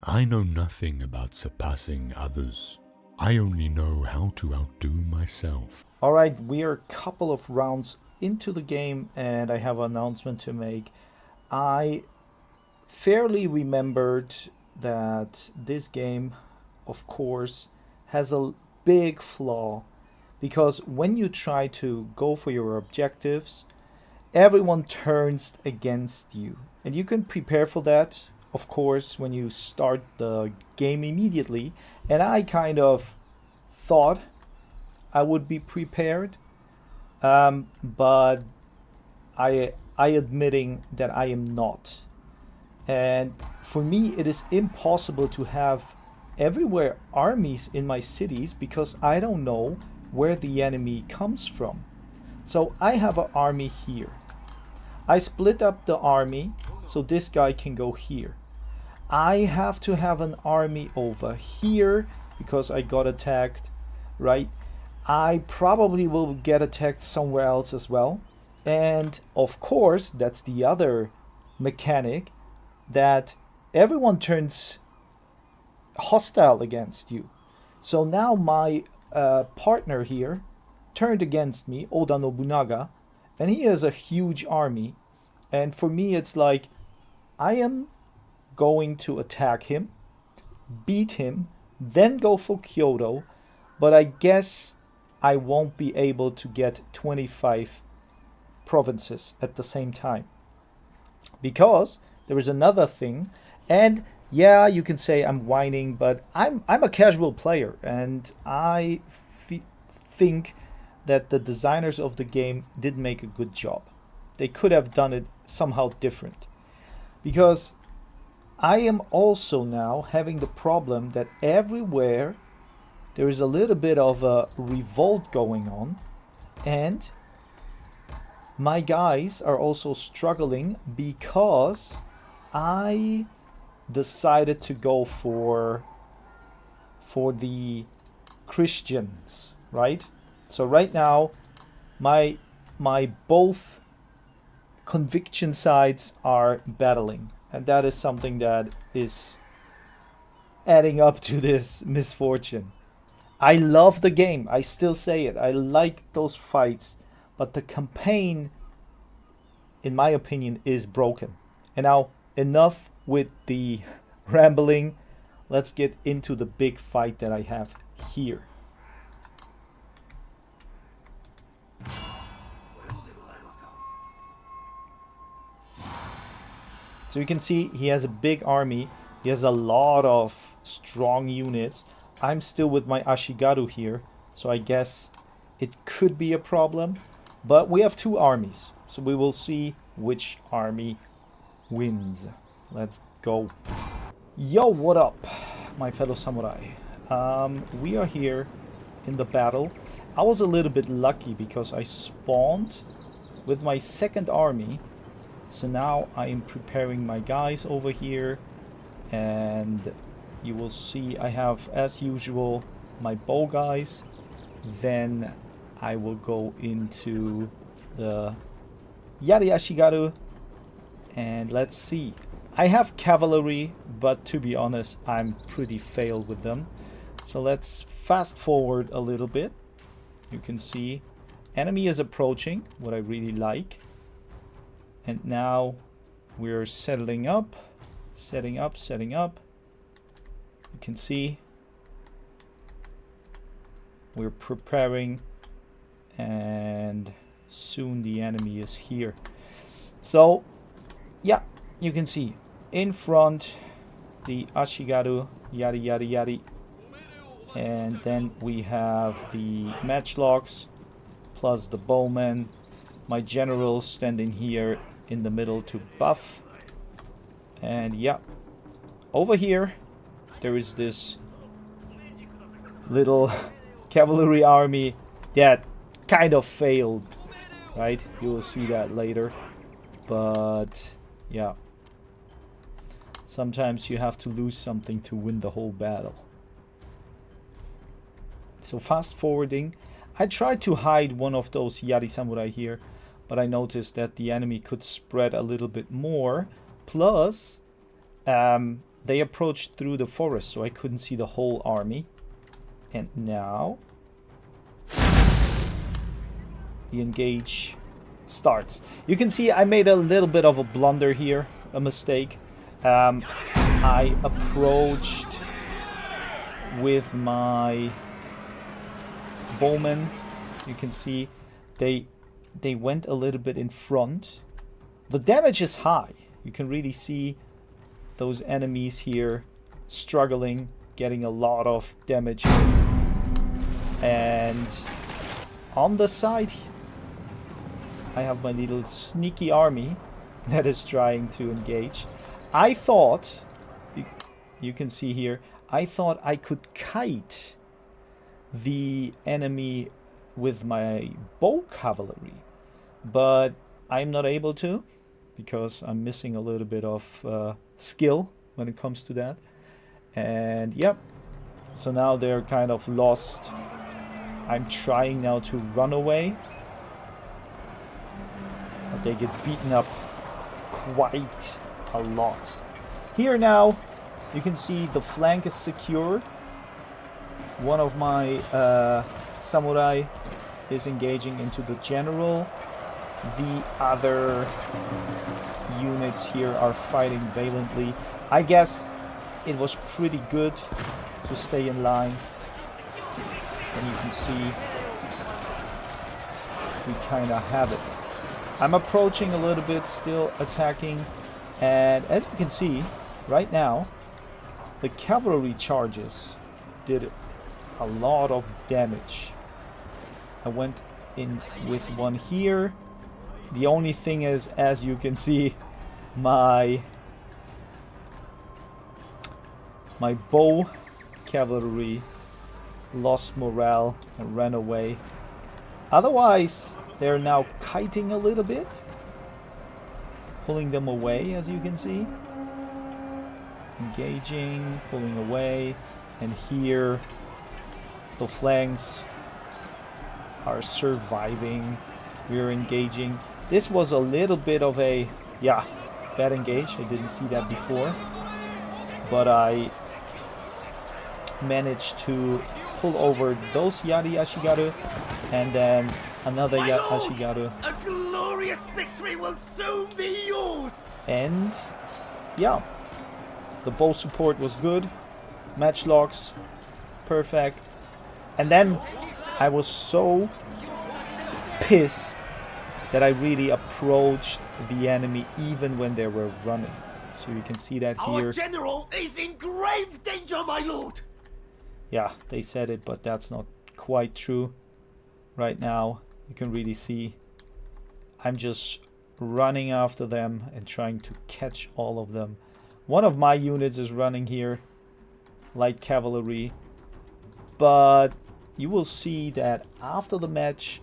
I know nothing about surpassing others. I only know how to outdo myself. Alright, we are a couple of rounds into the game and I have an announcement to make. I fairly remembered that this game, of course, has a big flaw because when you try to go for your objectives, everyone turns against you. And you can prepare for that, of course, when you start the game immediately. And I kind of thought I would be prepared, but I admitting that I am not. And for me, it is impossible to have everywhere armies in my cities because I don't know where the enemy comes from. So I have an army here. I split up the army so this guy can go here. I have to have an army over here because I got attacked, right? I probably will get attacked somewhere else as well. And of course, that's the other mechanic that everyone turns hostile against you. So now my partner here turned against me, Oda Nobunaga, and he has a huge army. And for me, it's like I am going to attack him, beat him, then go for Kyoto, but I guess I won't be able to get 25 provinces at the same time. Because there is another thing, and yeah, you can say I'm whining, but I'm a casual player, and I think that the designers of the game did make a good job. They could have done it somehow different. Because I am also now having the problem that everywhere there is a little bit of a revolt going on, and my guys are also struggling because I decided to go for the Christians, right? So right now my both conviction sides are battling, and that is something that is adding up to this misfortune. I love the game. I still say it. I like those fights, but the campaign, in my opinion, is broken. And now, enough with the rambling. Let's get into the big fight that I have here. So you can see he has a big army. He has a lot of strong units. I'm still with my Ashigaru here, so I guess it could be a problem. But we have two armies, so we will see which army wins. Let's go. Yo, what up, my fellow samurai? We are here in the battle. I was a little bit lucky because I spawned with my second army. So now I am preparing my guys over here, and you will see I have, as usual, my bow guys. Then I will go into the Yari Ashigaru, and let's see. I have cavalry, but to be honest, I'm pretty failed with them. So let's fast forward a little bit. You can see enemy is approaching, what I really like. And now we're setting up. You can see we're preparing, and soon the enemy is here. So yeah, you can see in front the Ashigaru, yari yari yari, and then we have the matchlocks plus the bowmen. My general standing here in the middle to buff. And yeah, over here there is this little cavalry army that kind of failed, right? You will see that later. But yeah, sometimes you have to lose something to win the whole battle. So fast forwarding, I tried to hide one of those Yari Samurai here, but I noticed that the enemy could spread a little bit more. Plus, they approached through the forest, so I couldn't see the whole army. And now the engage starts. You can see I made a little bit of a blunder here, a mistake. I approached with my bowmen. You can see they went a little bit in front. The damage is high. You can really see those enemies here struggling, getting a lot of damage. And on the side, I have my little sneaky army that is trying to engage. I thought, you can see here, I thought I could kite the enemy with my bow cavalry, but I'm not able to because I'm missing a little bit of skill when it comes to that. And yep, so now they're kind of lost. I'm trying now to run away, but they get beaten up quite a lot. Here now, you can see the flank is secured. One of my samurai is engaging into the general. The other units here are fighting valiantly. I guess it was pretty good to stay in line. And you can see we kind of have it. I'm approaching a little bit, still attacking. And as you can see, right now, the cavalry charges did a lot of damage. I went in with one here. The only thing is, as you can see, my bow cavalry lost morale and ran away. Otherwise, they're now kiting a little bit, pulling them away, as you can see. Engaging, pulling away, and here the flanks are surviving. We're engaging. This was a little bit of a, bad engage. I didn't see that before. But I managed to pull over those Yari Ashigaru and then another Ashigaru. A glorious victory will soon be yours! And yeah, the bow support was good. Matchlocks, perfect. And then I was so pissed that I really approached the enemy even when they were running. So you can see that here. Our general is in grave danger, my lord! Yeah, they said it, but that's not quite true. Right now, you can really see I'm just running after them and trying to catch all of them. One of my units is running here, light cavalry, but you will see that after the match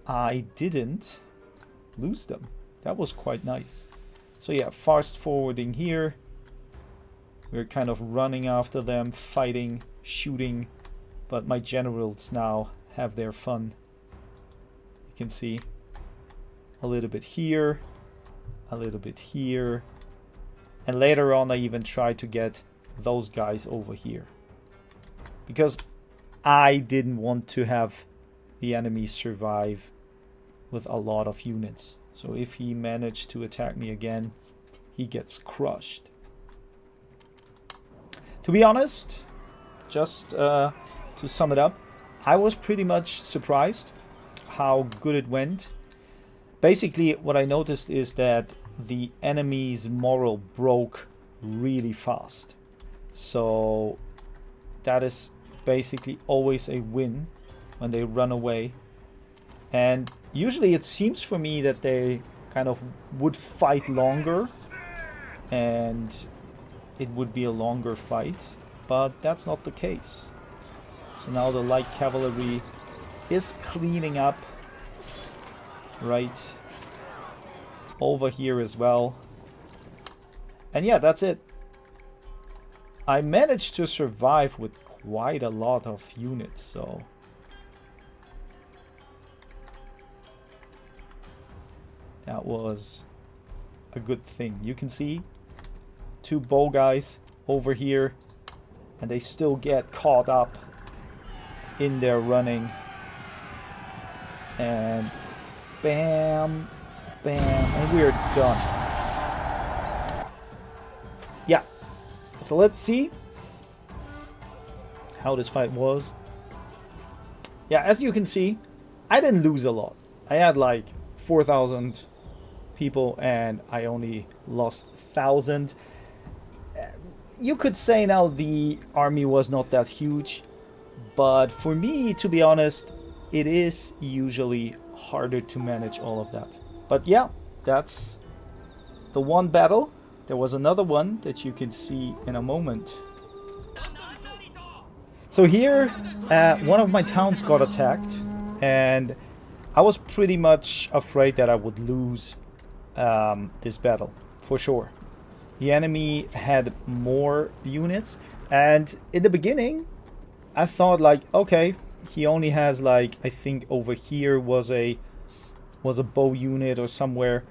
I didn't lose them. That was quite nice. So yeah, fast forwarding here. We're kind of running after them, fighting, shooting, but my generals now have their fun. You can see a little bit here, a little bit here, and later on I even tried to get those guys over here because I didn't want to have the enemy survive with a lot of units. So if he managed to attack me again, he gets crushed. To be honest, just to sum it up, I was pretty much surprised how good it went. Basically, what I noticed is that the enemy's morale broke really fast. So that is basically always a win when they run away. And usually it seems for me that they kind of would fight longer and it would be a longer fight, but that's not the case. So now the light cavalry is cleaning up right over here as well. And yeah, that's it. I managed to survive with quite a lot of units, so that was a good thing. You can see two bow guys over here, and they still get caught up in their running. And bam, bam, and we're done. Yeah, so let's see how this fight was. Yeah, as you can see, I didn't lose a lot. I had like 4,000 people and I only lost 1,000. You could say now the army was not that huge, but for me, to be honest, it is usually harder to manage all of that. But yeah, that's the one battle. There was another one that you can see in a moment. So here, one of my towns got attacked, and I was pretty much afraid that I would lose this battle, for sure. The enemy had more units, and in the beginning, I thought like, okay, he only has like, I think over here was a bow unit or somewhere,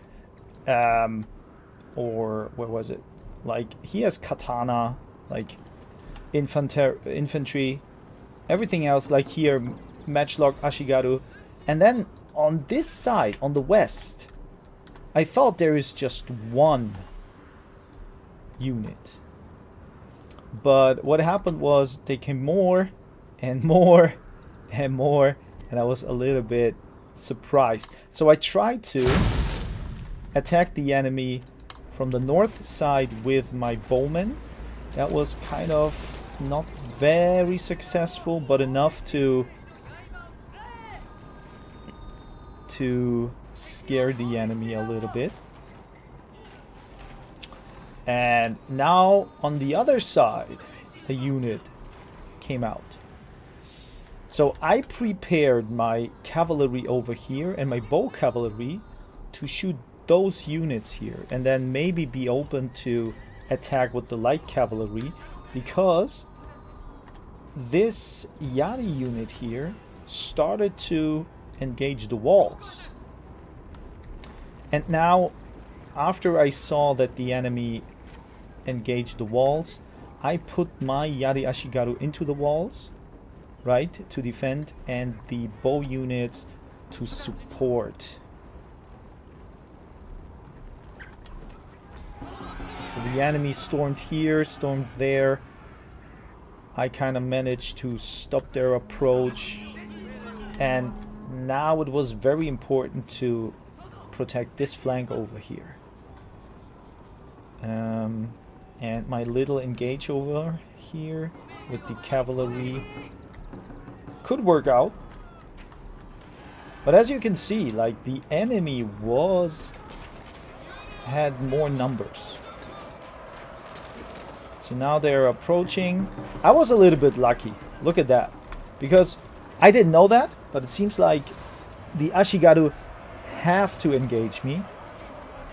or where was it? Like he has katana, like infantry, everything else like here, matchlock, ashigaru, and then on this side, on the west, I thought there is just one unit. But what happened was they came more and more and more, and I was a little bit surprised. So I tried to attack the enemy from the north side with my bowmen. That was kind of not very successful, but enough to scare the enemy a little bit. And now on the other side, a unit came out. So I prepared my cavalry over here and my bow cavalry to shoot those units here, and then maybe be open to attack with the light cavalry, because this Yari unit here started to engage the walls. And now, after I saw that the enemy engaged the walls, I put my Yari Ashigaru into the walls, right, to defend, and the bow units to support. So the enemy stormed here, stormed there. I kind of managed to stop their approach, and now it was very important to protect this flank over here. And my little engage over here with the cavalry could work out. But as you can see, like the enemy had more numbers. So now they're approaching. I was a little bit lucky. Look at that. Because I didn't know that, but it seems like the Ashigaru have to engage me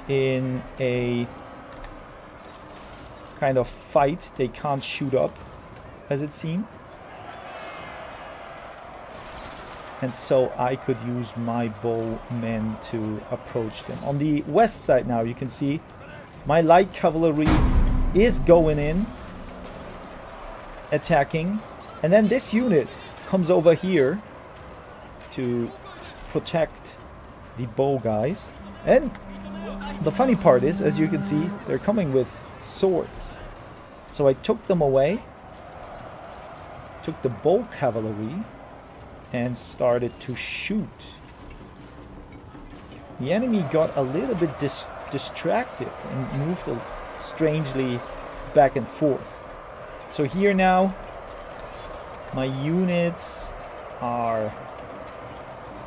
in a kind of fight. They can't shoot up, as it seemed. And so I could use my bowmen to approach them. On the west side now, you can see my light cavalry is going in, attacking. And then this unit comes over here to protect the bow guys. And the funny part is, as you can see, they're coming with swords. So I took them away, took the bow cavalry, and started to shoot. The enemy got a little bit distracted and moved strangely back and forth. So here now, my units are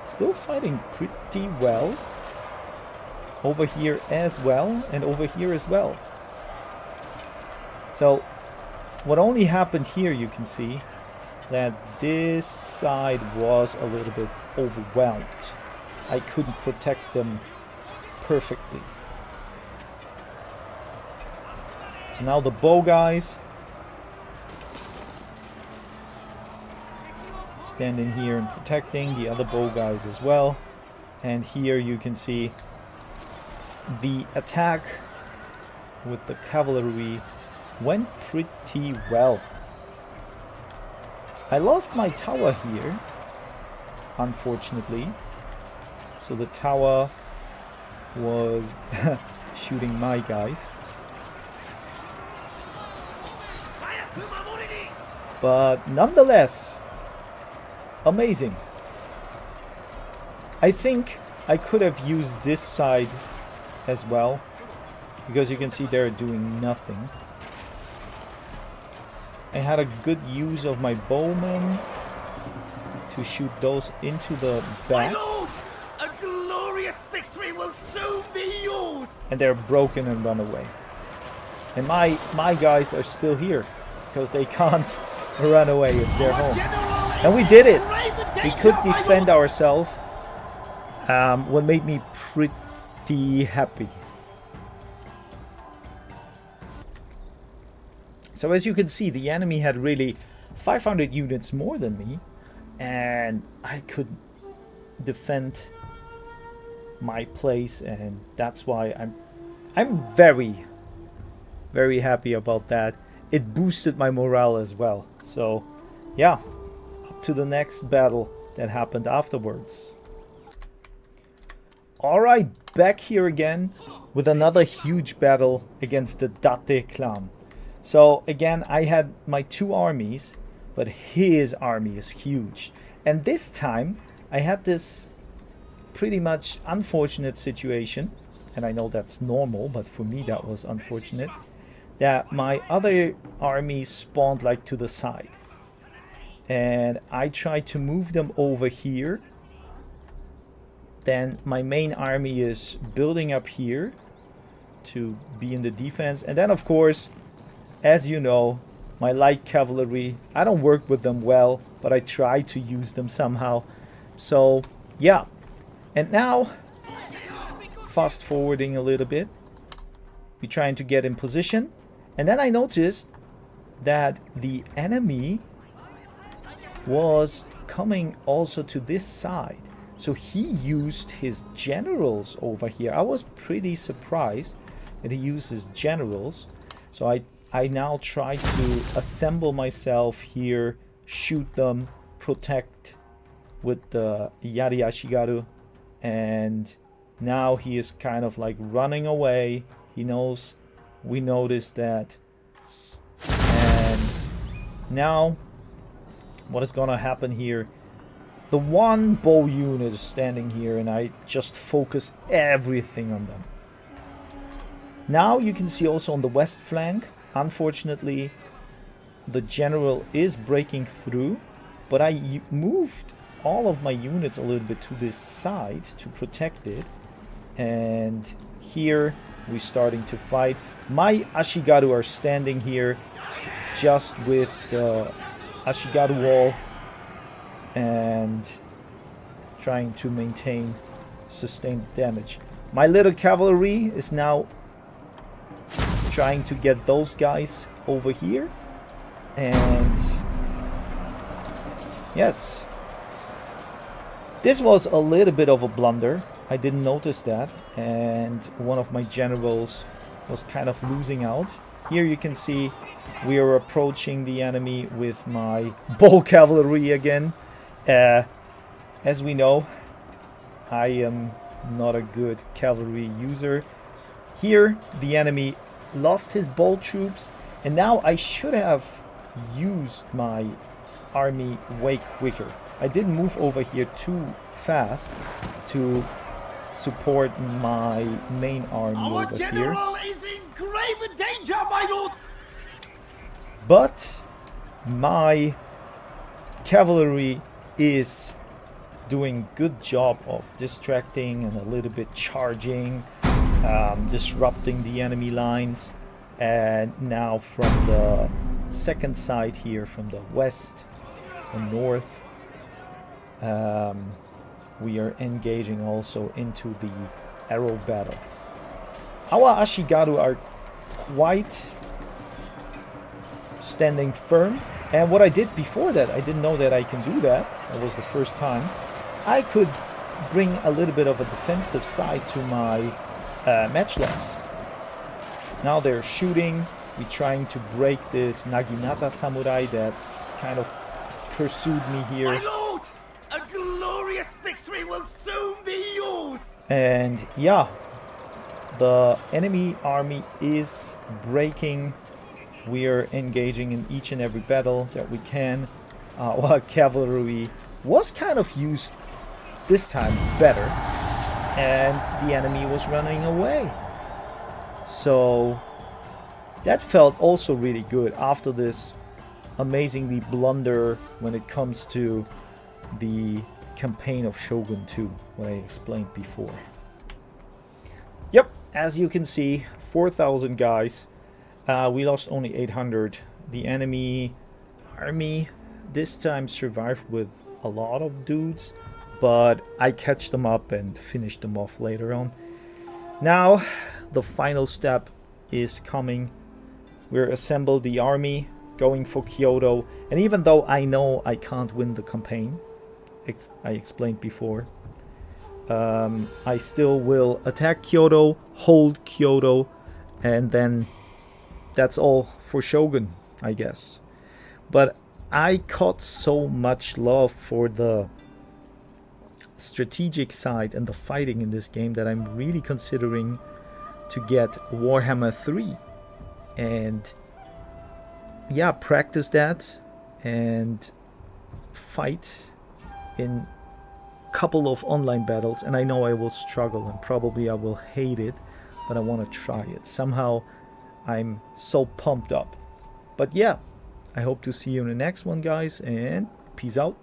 still fighting pretty well. Over here as well, and over here as well. So what only happened here, you can see that this side was a little bit overwhelmed. I couldn't protect them perfectly. So now the bow guys standing here and protecting the other bow guys as well. And here you can see the attack with the cavalry went pretty well. I lost my tower here, unfortunately. So the tower was shooting my guys. But nonetheless, amazing. I think I could have used this side as well, because you can see they're doing nothing. I had a good use of my bowmen to shoot those into the back. My lord, a glorious victory will soon be yours. And they're broken and run away. And my guys are still here because they can't run away. It's their home. And we did it. We could defend ourselves. What made me pretty happy. So as you can see, the enemy had really 500 units more than me, and I could defend my place, and that's why I'm very, very happy about that. It boosted my morale as well. So yeah, up to the next battle that happened afterwards. Alright, back here again with another huge battle against the Date clan. So again, I had my two armies, but his army is huge. And this time, I had this pretty much unfortunate situation, and I know that's normal, but for me that was unfortunate, that my other army spawned like to the side. And I tried to move them over here. Then my main army is building up here to be in the defense. And then of course, as you know, my light cavalry, I don't work with them well, but I try to use them somehow. So yeah, and now fast forwarding a little bit, we're trying to get in position, and then I noticed that the enemy was coming also to this side. So he used his generals over here. I was pretty surprised that he used his generals. So I now try to assemble myself here, shoot them, protect with the Yari Ashigaru, and now he is kind of like running away. He knows we noticed that, and now what is gonna happen here? The one bow unit is standing here, and I just focus everything on them. Now you can see also on the west flank, unfortunately, the general is breaking through, but I moved all of my units a little bit to this side to protect it. And here we're starting to fight. My Ashigaru are standing here just with the Ashigaru wall and trying to maintain sustained damage. My little cavalry is now trying to get those guys over here, and yes, this was a little bit of a blunder. I didn't notice that, and one of my generals was kind of losing out. Here you can see we are approaching the enemy with my bow cavalry again. As we know, I am not a good cavalry user. Here the enemy lost his bow troops, and now I should have used my army way quicker. I didn't move over here too fast to support my main army Our over general here. is in grave danger, my lord. But my cavalry is doing good job of distracting and a little bit charging, disrupting the enemy lines. And now from the second side here, from the west and north, we are engaging also into the arrow battle. Our Ashigaru are quite standing firm, and what I did before that, I didn't know that I can do that. That was the first time. I could bring a little bit of a defensive side to my matchlocks. Now they're shooting. We're trying to break this Naginata samurai that kind of pursued me here. My lord! A glorious victory will soon be yours! And yeah, the enemy army is breaking. We are engaging in each and every battle that we can. While cavalry was kind of used this time better, and the enemy was running away. So that felt also really good after this amazingly blunder when it comes to the campaign of Shogun 2, what I explained before. Yep, as you can see, 4,000 guys. We lost only 800. The enemy army this time survived with a lot of dudes, but I catched them up and finished them off later on. Now, the final step is coming. We're assembled the army, going for Kyoto, and even though I know I can't win the campaign, I explained before, I still will attack Kyoto, hold Kyoto, and then that's all for Shogun, I guess. But I caught so much love for the strategic side and the fighting in this game that I'm really considering to get Warhammer 3 and yeah, practice that and fight in a couple of online battles. And I know I will struggle and probably I will hate it, but I want to try it. Somehow I'm so pumped up. But yeah, I hope to see you in the next one, guys, and peace out.